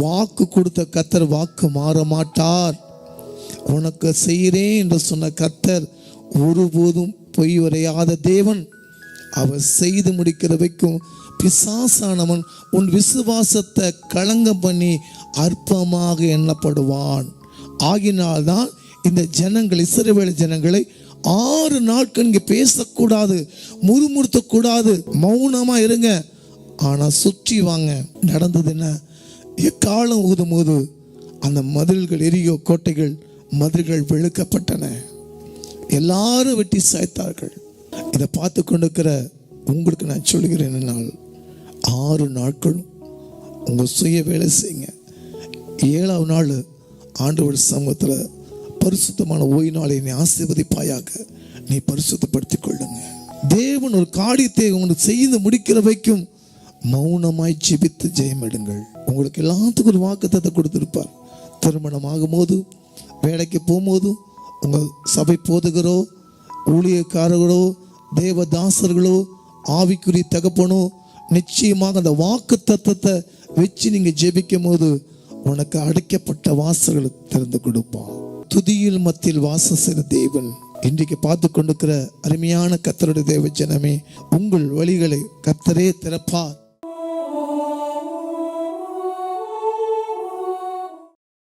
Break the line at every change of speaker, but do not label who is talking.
வாக்கு கொடுத்த கர்த்தர் வாக்கு மாற மாட்டார். உனக்கு செய்கிறேன் என்று சொன்ன கர்த்தர் ஒருபோதும் பொய் உரையாத தேவன். அவர் செய்து முடிக்கிற வைக்கும் பிசாசானவன் உன் விசுவாசத்தை களங்கம் பண்ணி அற்பமாக எண்ணப்படுவான். ஆகினால்தான் இந்த ஜனங்கள், இஸ்ரவேல் ஜனங்களை 6 நாட்கள் இங்கே பேசக்கூடாது, முறுமுறுத்தக்கூடாது, மௌனமா இருங்க. ஆனா சுற்றி வாங்க. நடந்தது என்ன? எக்காலம் ஊதும் போது அந்த மதில்கள், எரியோ கோட்டைகள், மதில்கள் வெளுக்கப்பட்டன. எல்லாரும் வெட்டி சாய்த்தார்கள். இதை பார்த்து கொண்டிருக்கிற உங்களுக்கு நான் சொல்கிறேன், என்னால் 6 நாட்களும் உங்க சுய வேலை செய்யுங்க. 7ஆவது நாள் ஆண்டவர் சமூகத்தில் பரிசுத்தமான ஓய்வு நாளை நீ ஆசீர்வதிப்பாயாக, நீ பரிசுத்தப்படுத்திக் கொள்ளுங்க. தேவன் ஒரு காரியத்தை உங்களுக்கு செய்து முடிக்கிற வைக்கும் மௌனமாய் ஜெபித்து ஜெயம் எடுங்கள். உங்களுக்கு எல்லாத்துக்கும் ஒரு வாக்குத்தத்தத்தை கொடுத்திருப்பார். திருமணம் ஆகும்போது, வேலைக்கு போகும்போது, உங்கள் சபை போதுகிறோ, ஊழியக்காரர்களோ, தேவதாசர்களோ, ஆவிக்குரிய தகப்பனோ, நிச்சயமாக அந்த வாக்கு தத்தத்தை வச்சு நீங்க ஜெபிக்கும் போது உனக்கு அடைக்கப்பட்ட வாசல்களை திறந்து கொடுப்பான். துதியில் மத்தியில் வாசம் செய்த தேவன் இன்றைக்கு பார்த்து கொண்டிருக்கிற அருமையான கர்த்தருடைய தேவ ஜனமே, உங்கள் வழிகளை கர்த்தரே திறப்பார்.